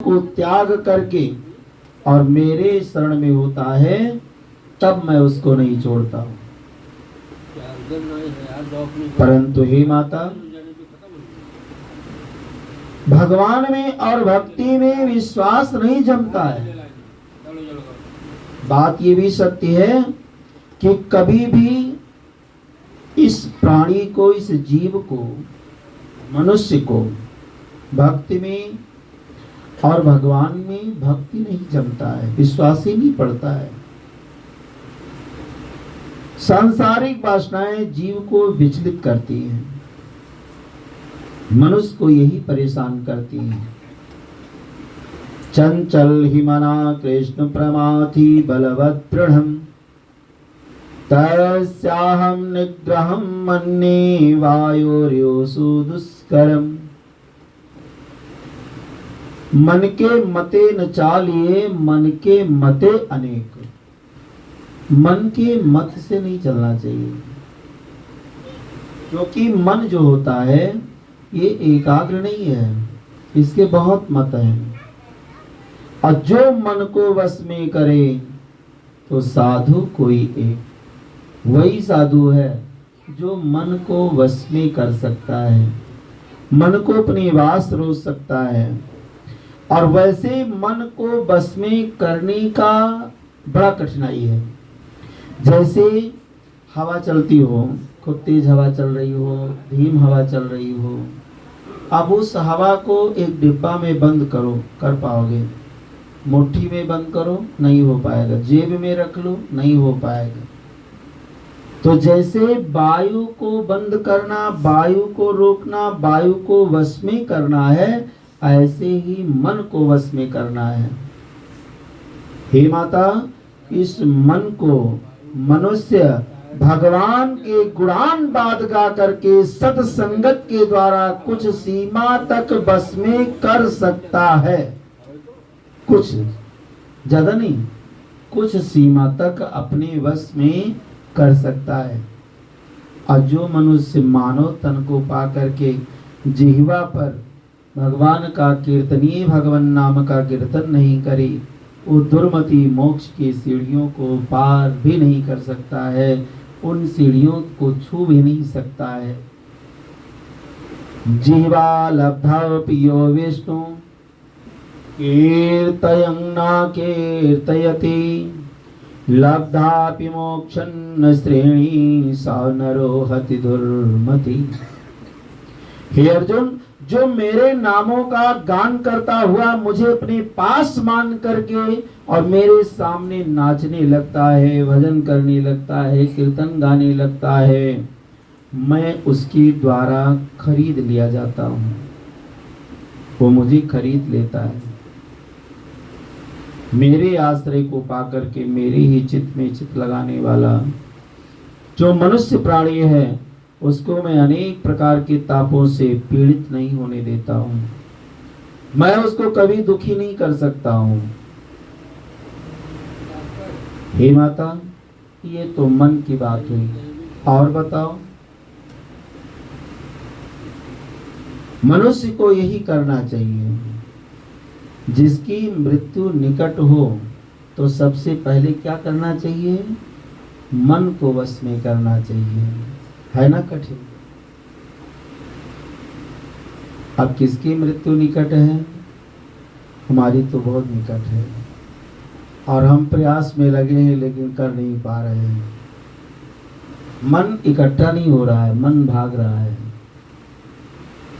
को त्याग करके और मेरे शरण में होता है तब मैं उसको नहीं छोड़ता हूँ। परंतु हे माता, भगवान में और भक्ति में विश्वास नहीं जमता है। बात ये भी सत्य है कि कभी भी इस प्राणी को, इस जीव को, मनुष्य को भक्ति में और भगवान में भक्ति नहीं जमता है, विश्वास ही नहीं पड़ता है। सांसारिक वासनाएं जीव को विचलित करती हैं, मनुष्य को यही परेशान करती हैं। चंचल ही मना कृष्ण प्रमाथि बलवत् दृढ़म् तस्याहं निग्रहं मन्ये वायोर्योषु दुष्करम्। मन के मते न चालिए, मन के मते अनेक। मन के मत से नहीं चलना चाहिए, क्योंकि मन जो होता है ये एकाग्र नहीं है, इसके बहुत मत हैं। और जो मन को वश में करे तो साधु कोई एक, वही साधु है जो मन को वश में कर सकता है, मन को अपनी वास रोक सकता है। और वैसे मन को वश में करने का बड़ा कठिनाई है। जैसे हवा चलती हो, खूब तेज हवा चल रही हो, धीम हवा चल रही हो, अब उस हवा को एक डिब्बा में बंद करो, कर पाओगे? मुट्ठी में बंद करो, नहीं हो पाएगा। जेब में रख लो, नहीं हो पाएगा। तो जैसे वायु को बंद करना, वायु को रोकना, वायु को वश में करना है, ऐसे ही मन को वश में करना है। हे माता, इस मन को मनुष्य भगवान के गुणान बाद गा करके सत्संगत के द्वारा कुछ सीमा तक बस में कर सकता है। कुछ ज्यादा नहीं, कुछ सीमा तक अपने वश में कर सकता है। और जो मनुष्य मानव तन को पा करके जिह्वा पर भगवान का कीर्तनीय भगवान नाम का कीर्तन नहीं करे, वो दुर्मति मोक्ष की सीढ़ियों को पार भी नहीं कर सकता है, उन सीढ़ियों को छू भी नहीं सकता है। जीवा लब्धा पियो विष्णु कीर्तयं न कीर्तयति लब्धापि मोक्षं न श्रेणी सा नरो हति दुर्मति। हे अर्जुन, जो मेरे नामों का गान करता हुआ मुझे अपने पास मान करके और मेरे सामने नाचने लगता है, भजन करने लगता है, कीर्तन गाने लगता है, मैं उसके द्वारा खरीद लिया जाता हूँ, वो मुझे खरीद लेता है। मेरे आश्रय को पाकर के मेरे ही चित्त में चित्त लगाने वाला जो मनुष्य प्राणी है, उसको मैं अनेक प्रकार के तापों से पीड़ित नहीं होने देता हूँ। मैं उसको कभी दुखी नहीं कर सकता हूँ। हे माता, ये तो मन की बात हुई, और बताओ। मनुष्य को यही करना चाहिए। जिसकी मृत्यु निकट हो तो सबसे पहले क्या करना चाहिए? मन को वश में करना चाहिए। है ना कठिन? अब किसकी मृत्यु निकट है? हमारी तो बहुत निकट है, और हम प्रयास में लगे हैं लेकिन कर नहीं पा रहे हैं। मन इकट्ठा नहीं हो रहा है, मन भाग रहा है।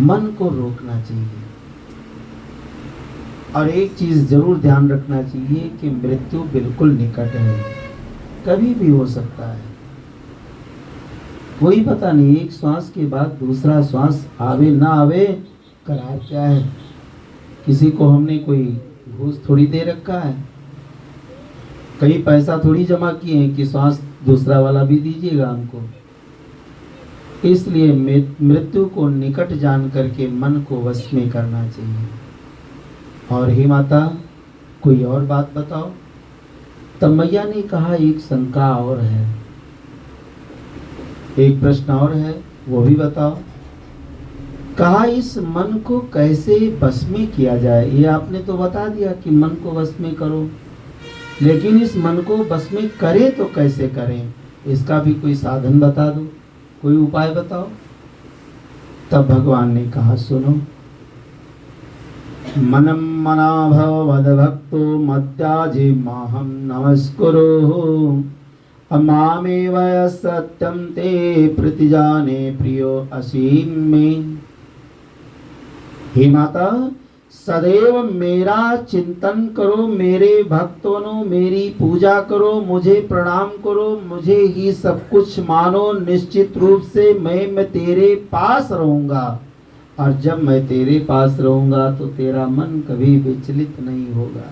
मन को रोकना चाहिए। और एक चीज जरूर ध्यान रखना चाहिए कि मृत्यु बिल्कुल निकट है, कभी भी हो सकता है। कोई पता नहीं, एक श्वास के बाद दूसरा श्वास आवे ना आवे, करार क्या है? किसी को हमने कोई घूस थोड़ी दे रखा है, कहीं पैसा थोड़ी जमा किए हैं कि श्वास दूसरा वाला भी दीजिएगा हमको। इसलिए मृत्यु को निकट जान करके मन को वश में करना चाहिए। और हे माता, कोई और बात बताओ। तब मैया ने कहा एक शंका और है, एक प्रश्न और है, वो भी बताओ। कहा इस मन को कैसे वश में किया जाए। ये आपने तो बता दिया कि मन को वश में करो, लेकिन इस मन को वश में करें तो कैसे करें, इसका भी कोई साधन बता दो, कोई उपाय बताओ। तब भगवान ने कहा सुनो, मनम मना भव मद भक्तो मत्याजे माहम नमस्कुरु मामेव सत्यम ते प्रतिजाने प्रियो असीम में। हे माता, सदैव मेरा चिंतन करो, मेरे भक्तों मेरी पूजा करो, मुझे प्रणाम करो, मुझे ही सब कुछ मानो। निश्चित रूप से मैं तेरे पास रहूंगा, और जब मैं तेरे पास रहूंगा तो तेरा मन कभी विचलित नहीं होगा।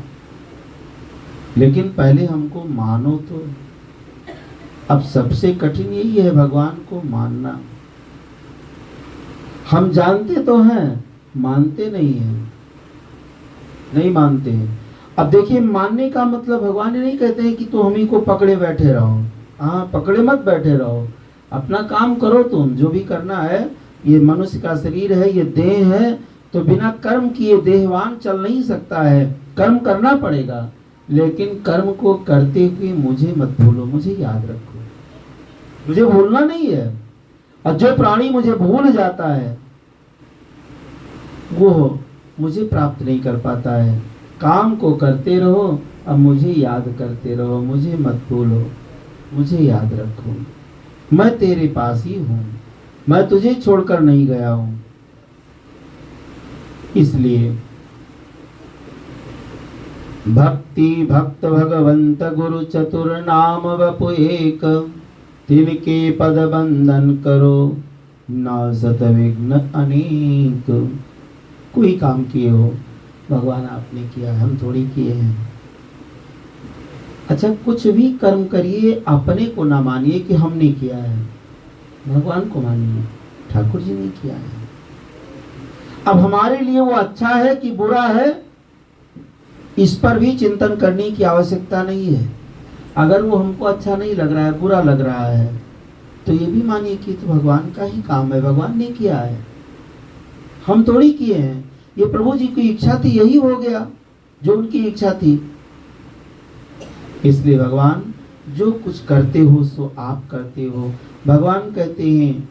लेकिन पहले हमको मानो तो। अब सबसे कठिन यही है भगवान को मानना। हम जानते तो हैं, मानते नहीं हैं, नहीं मानते हैं। अब देखिए, मानने का मतलब भगवान नहीं कहते हैं कि तुम हम ही को पकड़े बैठे रहो। हाँ, पकड़े मत बैठे रहो, अपना काम करो, तुम जो भी करना है। ये मनुष्य का शरीर है, ये देह है, तो बिना कर्म किए देहवान चल नहीं सकता है, कर्म करना पड़ेगा। लेकिन कर्म को करते हुए मुझे मत भूलो, मुझे याद रखो, मुझे भूलना नहीं है। और जो प्राणी मुझे भूल जाता है वो मुझे प्राप्त नहीं कर पाता है। काम को करते रहो, अब मुझे याद करते रहो, मुझे मत भूलो, मुझे याद रखो। मैं तेरे पास ही हूं, मैं तुझे छोड़कर नहीं गया हूं। इसलिए भक्ति भक्त भगवंत गुरु चतुर नाम वपु एक, तिनके पद बंधन करो ना सत विघ्न अनेक। कोई काम किए हो भगवान आपने किया, हम थोड़ी किए हैं। अच्छा, कुछ भी कर्म करिए, अपने को ना मानिए कि हमने किया है, भगवान को मानिए, ठाकुर जी ने किया है। अब हमारे लिए वो अच्छा है कि बुरा है, इस पर भी चिंतन करने की आवश्यकता नहीं है। अगर वो हमको अच्छा नहीं लग रहा है, बुरा लग रहा है, तो ये भी मानिए कि तो भगवान का ही काम है, भगवान ने किया है, हम थोड़ी किए हैं। ये प्रभु जी की इच्छा थी, यही हो गया जो उनकी इच्छा थी। इसलिए भगवान जो कुछ करते हो सो आप करते हो। भगवान कहते हैं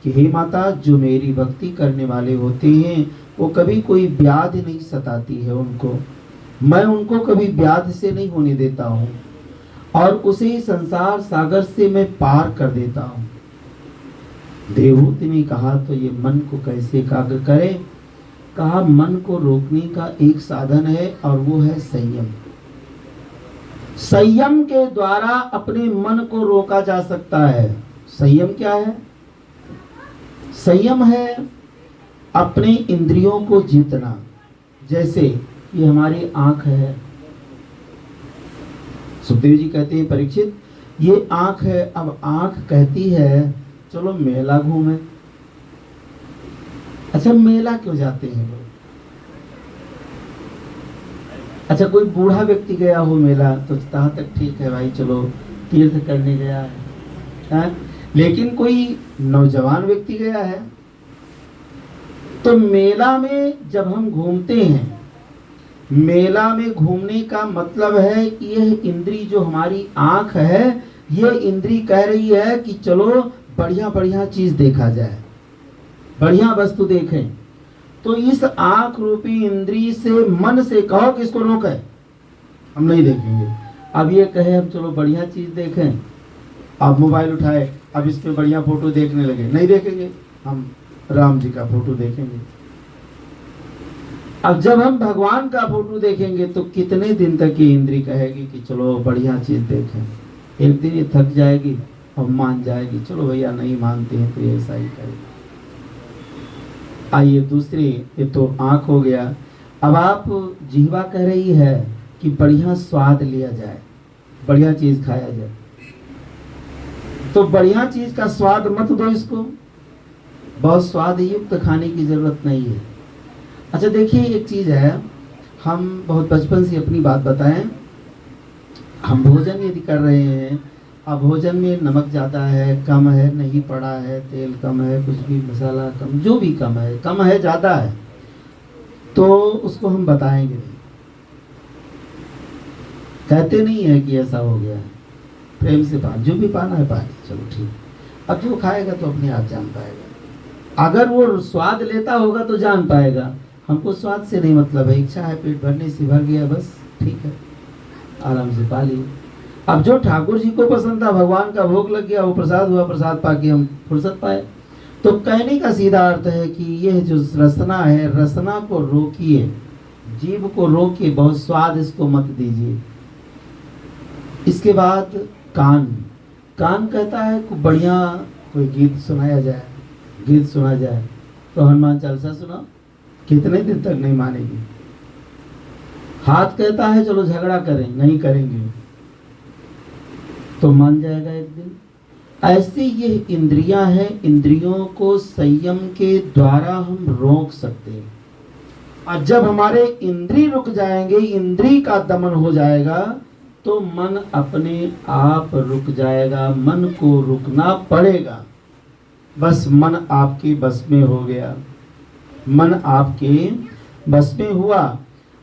कि हे माता, जो मेरी भक्ति करने वाले होते हैं वो कभी कोई व्याधि नहीं सताती है उनको, मैं उनको कभी व्याधि से नहीं होने देता हूँ, और उसे संसार सागर से मैं पार कर देता हूँ। देवहूति ने कहा तो ये मन को कैसे एकाग्र करें। कहा मन को रोकने का एक साधन है, और वो है संयम। संयम के द्वारा अपने मन को रोका जा सकता है। संयम क्या है? संयम है अपने इंद्रियों को जीतना। जैसे ये हमारी आंख है, सुखदेव जी कहते हैं परीक्षित, ये आंख है। अब आंख कहती है चलो मेला घूमे। अच्छा, मेला क्यों जाते हैं लोग? अच्छा, कोई बूढ़ा व्यक्ति गया हो मेला तो तहाँ तक ठीक है भाई, चलो तीर्थ करने गया है। लेकिन कोई नौजवान व्यक्ति गया है, तो मेला में जब हम घूमते हैं, मेला में घूमने का मतलब है कि यह इंद्री जो हमारी आंख है, ये इंद्री कह रही है कि चलो बढ़िया बढ़िया चीज देखा जाए, बढ़िया वस्तु देखें। तो इस आंख रूपी इंद्री से, मन से कहो कि इसको रोके, हम नहीं देखेंगे। अब ये कहे हम चलो बढ़िया चीज देखें, अब मोबाइल उठाए, अब इस पे बढ़िया फोटो देखने लगे, नहीं देखेंगे, हम राम जी का फोटो देखेंगे। अब जब हम भगवान का फोटो देखेंगे तो कितने दिन तक ये इंद्री कहेगी कि चलो बढ़िया चीज देखें। एक दिन ये थक जाएगी और मान जाएगी, चलो भैया नहीं मानते हैं तो ऐसा ही करें। आइए दूसरी, ये तो आंख हो गया। अब आप जीवा कह रही है कि बढ़िया स्वाद लिया जाए, बढ़िया चीज खाया जाए, तो बढ़िया चीज का स्वाद मत दो इसको, बहुत स्वाद युक्त खाने की जरूरत नहीं है। अच्छा देखिए, एक चीज है, हम बहुत बचपन से अपनी बात बताएं, हम भोजन यदि कर रहे हैं अब भोजन में नमक ज़्यादा है, कम है, नहीं पड़ा है, तेल कम है, कुछ भी मसाला कम, जो भी कम है ज़्यादा है, तो उसको हम बताएंगे नहीं, कहते नहीं है कि ऐसा हो गया है। प्रेम से पान, जो भी पाना है पानी, चलो ठीक। अब जो खाएगा तो अपने आप जान पाएगा। अगर वो स्वाद लेता होगा तो जान पाएगा। हमको स्वाद से नहीं मतलब है, इच्छा है पेट भरने से, भर गया बस, ठीक है, आराम से पा लिए। अब जो ठाकुर जी को पसंद था, भगवान का भोग लग गया, वो प्रसाद हुआ, प्रसाद पाके हम फुर्सत पाए। तो कहने का सीधा अर्थ है कि यह जो रसना है, रसना को रोकिए, जीभ को रोकिए, बहुत स्वाद इसको मत दीजिए। इसके बाद कान, कान कहता है को बढ़िया कोई गीत सुनाया जाए, गीत सुना जाए, तो हनुमान चालीसा सुना, कितने दिन तक नहीं मानेगी। हाथ कहता है चलो झगड़ा करें, नहीं करेंगे, तो मान जाएगा एक दिन। ऐसे ये इंद्रियां हैं, इंद्रियों को संयम के द्वारा हम रोक सकते हैं। और जब हमारे इंद्रिय रुक जाएंगे, इंद्रिय का दमन हो जाएगा, तो मन अपने आप रुक जाएगा। मन को रुकना पड़ेगा, बस मन आपके बस में हो गया, मन आपके बस में हुआ।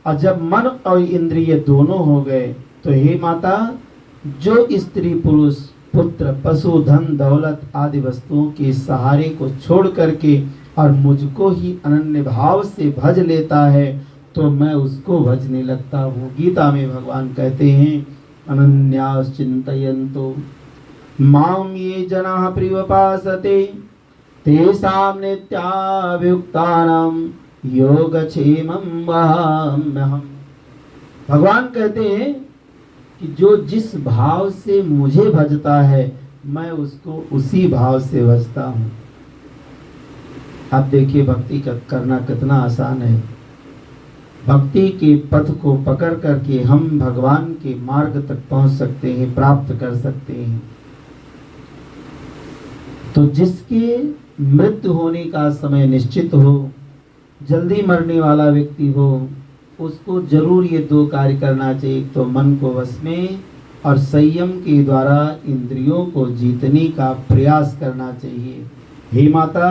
और जब मन और इंद्रिय दोनों हो गए, तो हे माता, जो स्त्री पुरुष पुत्र पशु धन दौलत आदि वस्तुओं के सहारे को छोड़ करके और मुझको ही अनन्य भाव से भज लेता है, तो मैं उसको भजने लगता हूँ। गीता में भगवान कहते हैं, अनन्यास चिंतयन्तो माम ये जनाः पर्युपासते तेषां नित्याभियुक्तानां योगक्षेमं वहाम्यहम्। भगवान कहते हैं कि जो जिस भाव से मुझे भजता है, मैं उसको उसी भाव से भजता हूँ। आप देखिए भक्ति करना कितना आसान है। भक्ति के पथ को पकड़ करके हम भगवान के मार्ग तक पहुंच सकते हैं, प्राप्त कर सकते हैं। तो जिसके मृत्यु होने का समय निश्चित हो, जल्दी मरने वाला व्यक्ति हो, उसको जरूर ये दो कार्य करना चाहिए। तो मन को वश में और संयम के द्वारा इंद्रियों को जीतने का प्रयास करना चाहिए। हे माता,